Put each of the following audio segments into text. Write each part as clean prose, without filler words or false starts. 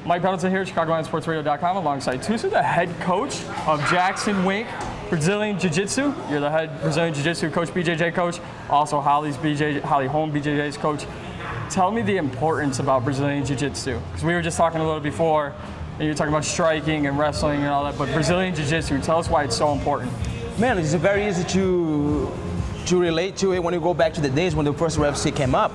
Mike Pendleton here, ChicagoLandSportsRadio.com, alongside Tussa, the head coach of Jackson Wink Brazilian Jiu-Jitsu. You're the head Brazilian Jiu-Jitsu coach, BJJ coach, also Holly Holm, BJJ's coach. Tell me the importance about Brazilian Jiu-Jitsu, because we were just talking a little before, and you're talking about striking and wrestling and all that, but Brazilian Jiu-Jitsu, tell us why it's so important. Man, it's very easy to relate to it when you go back to the days when the first UFC came up.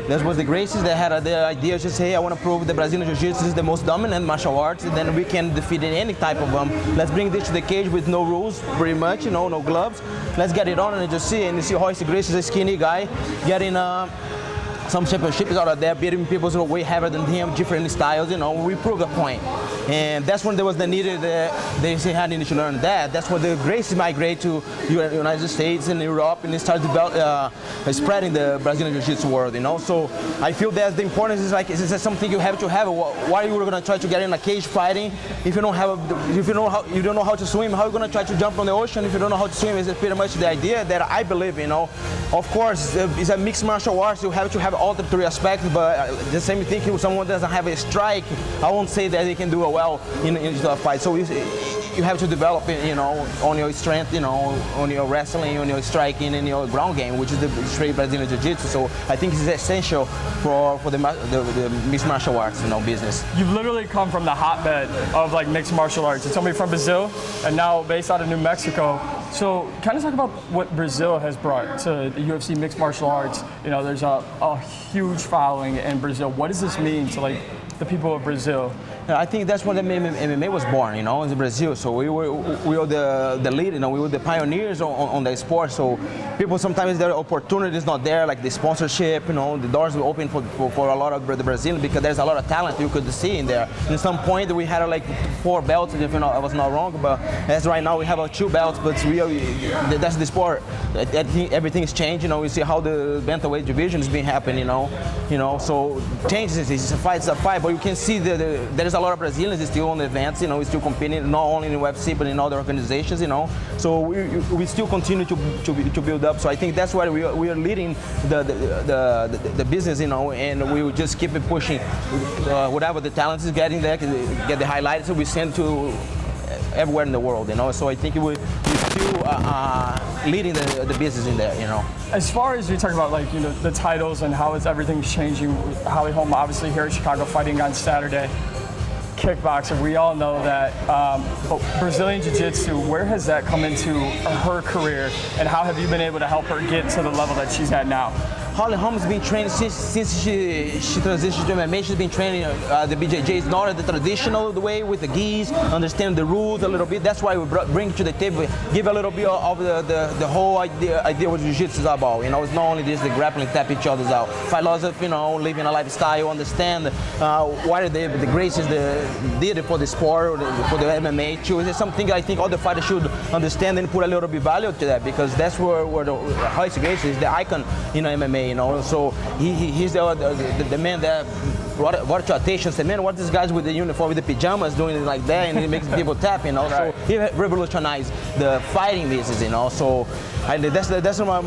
That was the Gracies that had the idea of just, hey, I want to prove the Brazilian Jiu-Jitsu is the most dominant martial arts, and then we can defeat any type of them. Let's bring this to the cage with no rules, pretty much, you know, no gloves. Let's get it on and just see. And you see Royce Gracie is a skinny guy getting some championships out of there, beating people who are way heavier than him, different styles, you know, we proved a point. And that's when there was the need, they had to learn that. That's when the Gracies migrate to United States and Europe, and they start spreading the Brazilian Jiu-Jitsu world, you know. So I feel that the importance is like, is something you have to have. Why are you going to try to get in a cage fighting if you don't have, if you don't know how to swim? How are you going to try to jump on the ocean if you don't know how to swim? Is pretty much the idea that I believe, you know. Of course, it's a mixed martial arts. You have to have all the three aspects, but the same thing, if someone doesn't have a strike, I won't say that they can do it well in a fight. So you have to develop it, you know, on your strength, you know, on your wrestling, on your striking, and your ground game, which is the straight Brazilian Jiu-Jitsu. So I think it's essential for the mixed martial arts, you know, business. You've literally come from the hotbed of like mixed martial arts. You're somebody from Brazil and now based out of New Mexico. So kind of talk about what Brazil has brought to the UFC mixed martial arts. You know, there's a huge following in Brazil. What does this mean to like the people of Brazil? I think that's when the MMA was born, you know, in Brazil. So we were the lead, you know, we were the pioneers on the sport. So people sometimes their opportunity is not there, like the sponsorship, you know, the doors were open for a lot of the Brazilians because there's a lot of talent you could see in there. And at some point we had like 4 belts, if I was not wrong, but as right now we have 2 belts, but that's the sport. I think everything's changed, you know. We see how the bantamweight division has been happening, you know. So changes, it's a fight, but you can see there's a lot of Brazilians still on the events, you know, still competing not only in UFC but in other organizations, you know. So we still continue to build up. So I think that's why we are leading the business, you know, and we will just keep it pushing. Whatever the talent is getting there, get the highlights, we send to everywhere in the world, you know. So I think we're still leading the business in there, you know. As far as you're talking about, like, you know, the titles and how everything's changing, Holly Holm obviously here at Chicago fighting on Saturday, kickboxer, we all know that, but Brazilian Jiu-Jitsu, where has that come into her career, and how have you been able to help her get to the level that she's at now? Holly Holm has been training since she transitioned to MMA. She's been training the BJJs, not the traditional way with the gis, understand the rules a little bit. That's why we bring to the table, give a little bit of the whole idea what Jiu-Jitsu is about. You know, it's not only just the grappling, tap each other's out. Philosophy, you know, living a lifestyle, understand what the Gracies did for the sport, for the MMA too. It's something I think all the fighters should understand and put a little bit value to that, because that's where Royce Gracie is the icon in MMA. You know, so he's the man that brought to attention. Said, man, what these guys with the uniform, with the pajamas doing it like that, and it makes people tap. You know, right. So he revolutionized the fighting business. You know, so that's my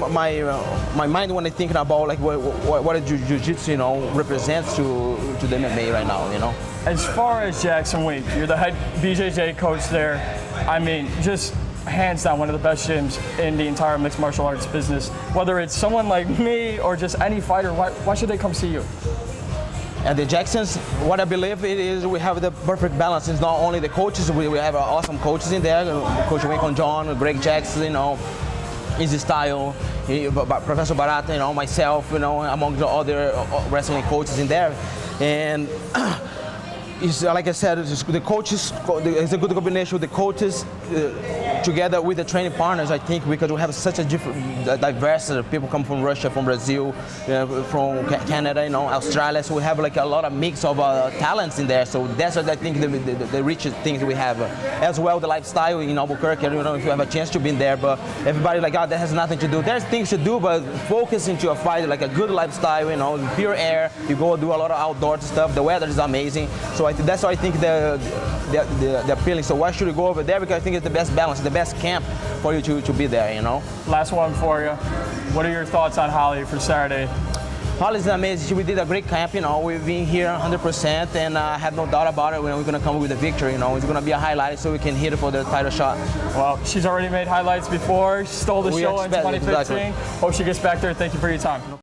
mind when I'm thinking about like what Jiu-Jitsu, you know, represents to the MMA right now. You know. As far as Jackson Wink, you're the head BJJ coach there. I mean, just hands down one of the best gyms in the entire mixed martial arts business. Whether it's someone like me or just any fighter, why should they come see you? At the Jacksons, what I believe it is, we have the perfect balance. It's not only the coaches, we have awesome coaches in there. Coach Winkon John, Greg Jackson, you know, Easy Style, Professor Barata, you know, myself, you know, among the other wrestling coaches in there. And it's, like I said, the coaches, it's a good combination with the coaches together with the training partners, I think, because we have such a different, diverse people come from Russia, from Brazil, from Canada, you know, Australia. So we have like a lot of mix of talents in there. So that's what I think the richest things we have. As well, the lifestyle in Albuquerque. I don't know if you have a chance to be in there, but everybody like, oh, that has nothing to do. There's things to do, but focus into a fight, like a good lifestyle, you know, pure air. You go do a lot of outdoor stuff. The weather is amazing. So that's why I think the appealing. So why should you go over there? Because I think it's the best balance, the best camp for you to be there, you know. Last one for you. What are your thoughts on Holly for Saturday? Holly's amazing. We did a great camp, you know. We've been here 100%, and I have no doubt about it. We're going to come with a victory, you know. It's going to be a highlight so we can hit it for the title shot. Well, she's already made highlights before. She stole the show in 2015. Exactly. Hope she gets back there. Thank you for your time.